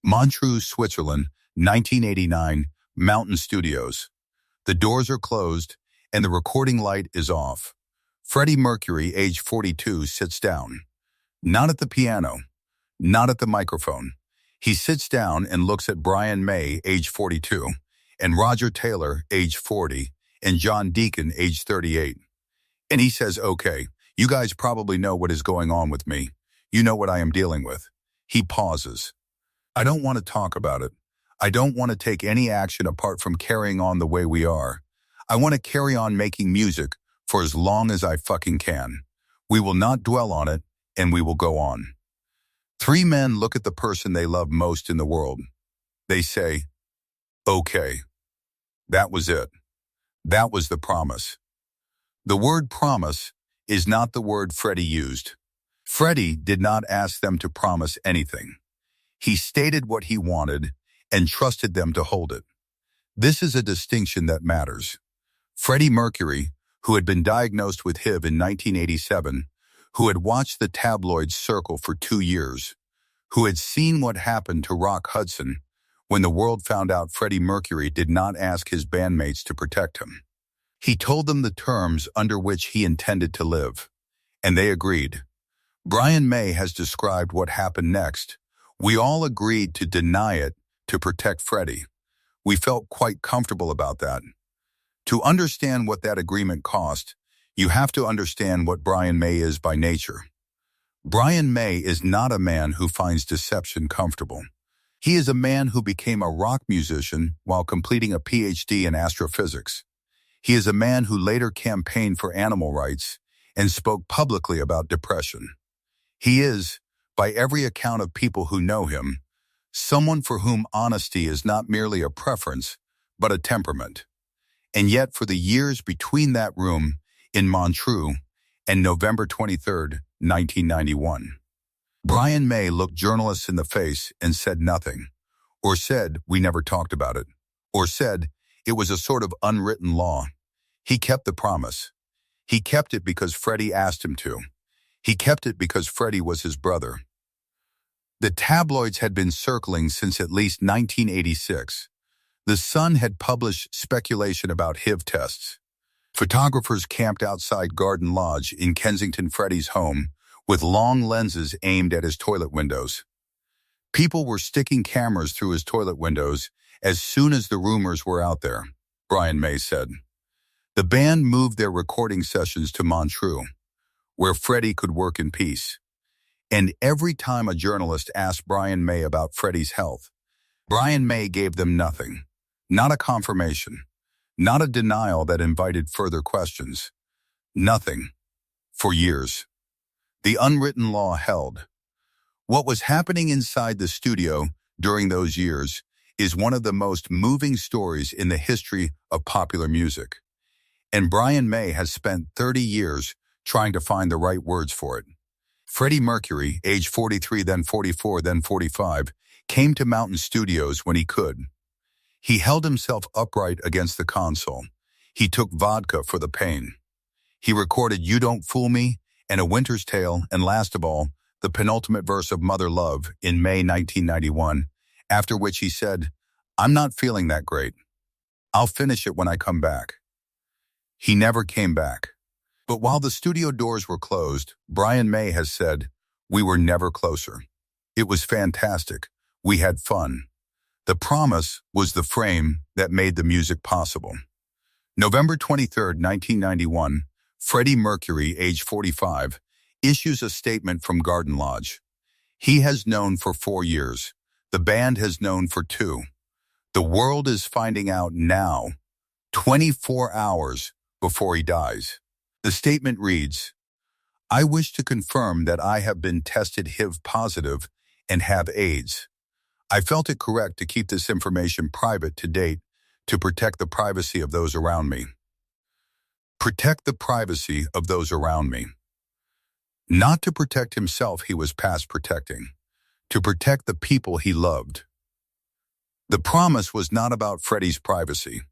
Montreux, Switzerland, 1989, Mountain Studios. The doors are closed and the recording light is off. Freddie Mercury, age 42, sits down. Not at the piano, not at the microphone. He sits down and looks at Brian May, age 42, and Roger Taylor, age 40, and John Deacon, age 38. And he says, "Okay, you guys probably know what is going on with me. You know what I am dealing with." He pauses. "I don't want to talk about it. I don't want to take any action apart from carrying on the way we are. I want to carry on making music for as long as I fucking can. We will not dwell on it, and we will go on." Three men look at the person they love most in the world. They say, "Okay." That was it. That was the promise. The word promise is not the word Freddie used. Freddie did not ask them to promise anything. He stated what he wanted and trusted them to hold it. This is a distinction that matters. Freddie Mercury, who had been diagnosed with HIV in 1987, who had watched the tabloids circle for 2 years, who had seen what happened to Rock Hudson when the world found out Freddie Mercury did not ask his bandmates to protect him. He told them the terms under which he intended to live, and they agreed. Brian May has described what happened next. "We all agreed to deny it to protect Freddie. We felt quite comfortable about that. To understand what that agreement cost, you have to understand what Brian May is by nature. Brian May is not a man who finds deception comfortable. He is a man who became a rock musician while completing a PhD in astrophysics. He is a man who later campaigned for animal rights and spoke publicly about depression. He is, by every account of people who know him, someone for whom honesty is not merely a preference, but a temperament. And yet for the years between that room in Montreux and November 23, 1991, Brian May looked journalists in the face and said nothing, or said we never talked about it, or said it was a sort of unwritten law. He kept the promise. He kept it because Freddie asked him to. He kept it because Freddie was his brother. The tabloids had been circling since at least 1986. The Sun had published speculation about HIV tests. Photographers camped outside Garden Lodge in Kensington Freddie's home with long lenses aimed at his toilet windows. People were sticking cameras through his toilet windows as soon as the rumors were out there, Brian May said. The band moved their recording sessions to Montreux, where Freddie could work in peace. And every time a journalist asked Brian May about Freddie's health, Brian May gave them nothing, not a confirmation, not a denial that invited further questions. Nothing. For years. The unwritten law held. What was happening inside the studio during those years is one of the most moving stories in the history of popular music. And Brian May has spent 30 years trying to find the right words for it. Freddie Mercury, age 43, then 44, then 45, came to Mountain Studios when he could. He held himself upright against the console. He took vodka for the pain. He recorded "You Don't Fool Me" and "A Winter's Tale," and last of all, the penultimate verse of "Mother Love" in May 1991, after which he said, "I'm not feeling that great. I'll finish it when I come back." He never came back. But while the studio doors were closed, Brian May has said, "We were never closer. It was fantastic. We had fun." The promise was the frame that made the music possible. November 23, 1991, Freddie Mercury, age 45, issues a statement from Garden Lodge. He has known for 4 years. The band has known for 2. The world is finding out now, 24 hours before he dies. The statement reads, "I wish to confirm that I have been tested HIV positive and have AIDS. I felt it correct to keep this information private to date to protect the privacy of those around me." Protect the privacy of those around me. Not to protect himself he was past protecting, to protect the people he loved. The promise was not about Freddie's privacy.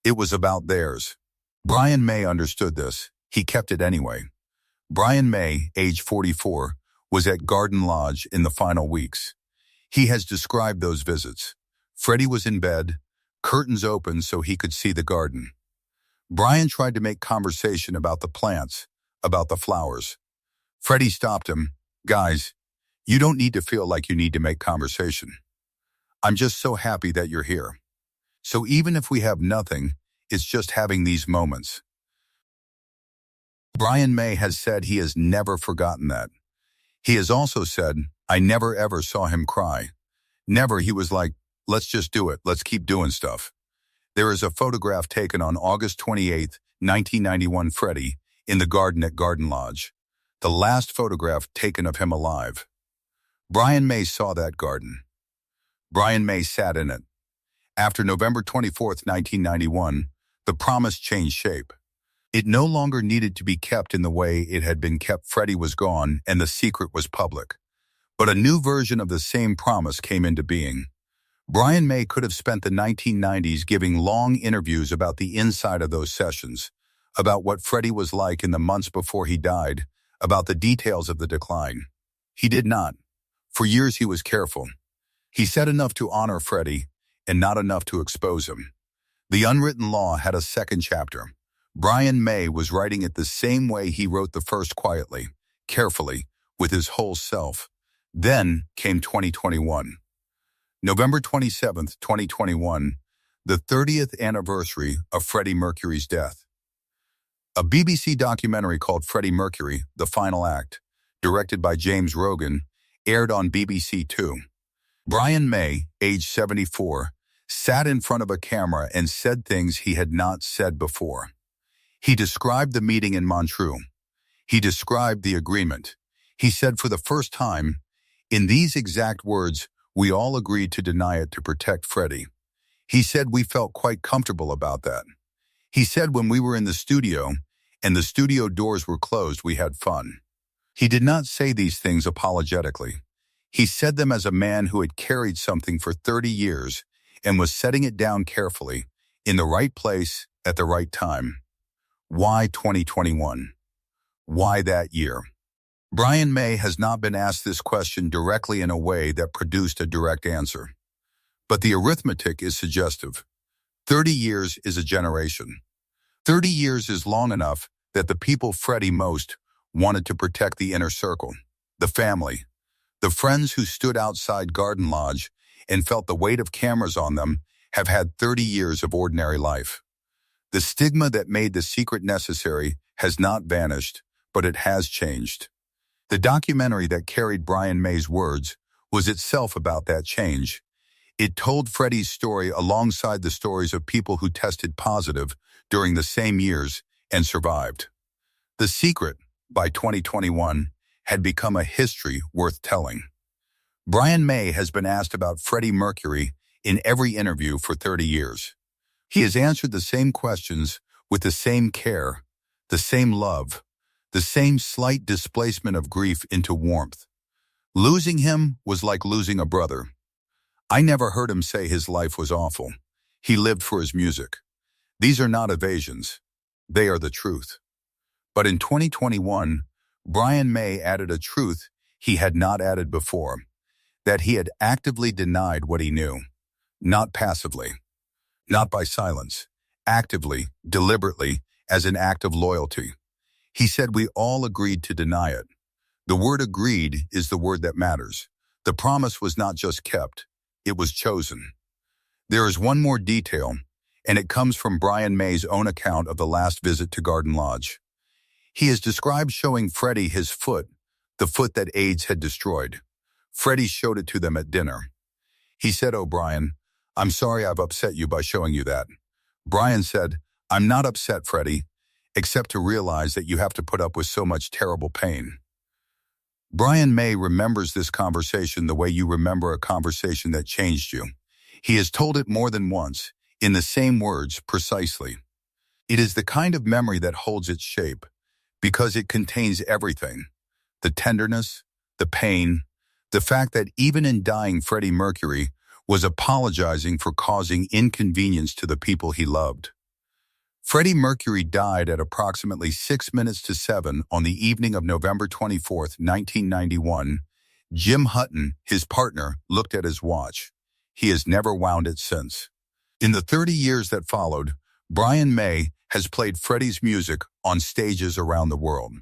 It was about theirs. Brian May understood this. He kept it anyway. Brian May, age 44, was at Garden Lodge in the final weeks. He has described those visits. Freddie was in bed, curtains open so he could see the garden. Brian tried to make conversation about the plants, about the flowers. Freddie stopped him. Guys, you don't need to feel like you need to make conversation. I'm just so happy that you're here. So even if we have nothing, it's just having these moments. Brian May has said he has never forgotten that. He has also said, I never ever saw him cry. Never. He was like, let's just do it. Let's keep doing stuff. There is a photograph taken on August 28, 1991, Freddie, in the garden at Garden Lodge. The last photograph taken of him alive. Brian May saw that garden. Brian May sat in it. After November 24, 1991, the promise changed shape. It no longer needed to be kept in the way it had been kept. Freddie was gone and the secret was public. But a new version of the same promise came into being. Brian May could have spent the 1990s giving long interviews about the inside of those sessions, about what Freddie was like in the months before he died, about the details of the decline. He did not. For years he was careful. He said enough to honor Freddie and not enough to expose him. The unwritten law had a second chapter. Brian May was writing it the same way he wrote the first, quietly, carefully, with his whole self. Then came 2021. November 27, 2021, the 30th anniversary of Freddie Mercury's death. A BBC documentary called Freddie Mercury, The Final Act, directed by James Rogan, aired on BBC Two. Brian May, age 74, sat in front of a camera and said things he had not said before. He described the meeting in Montreux. He described the agreement. He said for the first time, in these exact words, we all agreed to deny it to protect Freddie. He said we felt quite comfortable about that. He said when we were in the studio and the studio doors were closed, we had fun. He did not say these things apologetically. He said them as a man who had carried something for 30 years and was setting it down carefully, in the right place, at the right time. Why 2021? Why that year? Brian May has not been asked this question directly in a way that produced a direct answer. But the arithmetic is suggestive. 30 years is a generation. 30 years is long enough that the people Freddie most wanted to protect, the inner circle, the family, the friends who stood outside Garden Lodge and felt the weight of cameras on them, have had 30 years of ordinary life. The stigma that made the secret necessary has not vanished, but it has changed. The documentary that carried Brian May's words was itself about that change. It told Freddie's story alongside the stories of people who tested positive during the same years and survived. The secret, by 2021, had become a history worth telling. Brian May has been asked about Freddie Mercury in every interview for 30 years. He has answered the same questions with the same care, the same love, the same slight displacement of grief into warmth. Losing him was like losing a brother. I never heard him say his life was awful. He lived for his music. These are not evasions. They are the truth. But in 2021, Brian May added a truth he had not added before, that he had actively denied what he knew, not passively, not by silence, actively, deliberately, as an act of loyalty. He said we all agreed to deny it. The word agreed is the word that matters. The promise was not just kept, it was chosen. There is one more detail, and it comes from Brian May's own account of the last visit to Garden Lodge. He has described showing Freddie his foot, the foot that AIDS had destroyed. Freddie showed it to them at dinner. He said, "Oh, Brian, I'm sorry I've upset you by showing you that." Brian said, "I'm not upset, Freddie, except to realize that you have to put up with so much terrible pain." Brian May remembers this conversation the way you remember a conversation that changed you. He has told it more than once, in the same words, precisely. It is the kind of memory that holds its shape, because it contains everything: the tenderness, the pain, the fact that even in dying, Freddie Mercury was apologizing for causing inconvenience to the people he loved. Freddie Mercury died at approximately 6 minutes to 7 on the evening of November 24, 1991, Jim Hutton, his partner, looked at his watch. He has never wound it since. In the 30 years that followed, Brian May has played Freddie's music on stages around the world.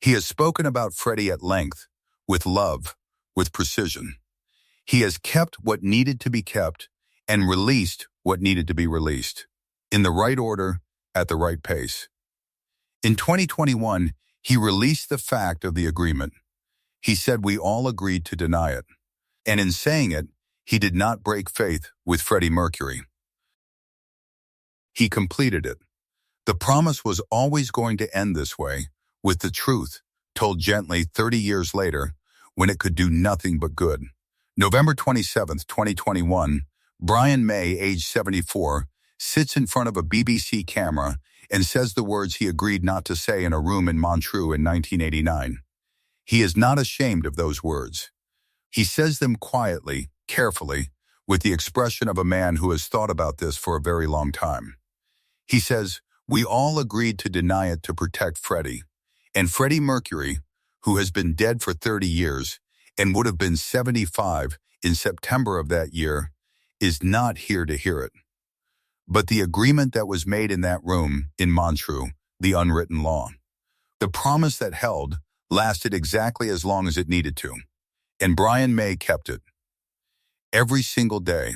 He has spoken about Freddie at length, with love, with precision. He has kept what needed to be kept and released what needed to be released, in the right order, at the right pace. In 2021, he released the fact of the agreement. He said we all agreed to deny it. And in saying it, he did not break faith with Freddie Mercury. He completed it. The promise was always going to end this way, with the truth, told gently 30 years later, when it could do nothing but good. November 27, 2021, Brian May, age 74, sits in front of a BBC camera and says the words he agreed not to say in a room in Montreux in 1989. He is not ashamed of those words. He says them quietly, carefully, with the expression of a man who has thought about this for a very long time. He says, we all agreed to deny it to protect Freddie. And Freddie Mercury, who has been dead for 30 years and would have been 75 in September of that year, is not here to hear it. But the agreement that was made in that room in Montreux, the unwritten law, the promise that held, lasted exactly as long as it needed to. And Brian May kept it. Every single day,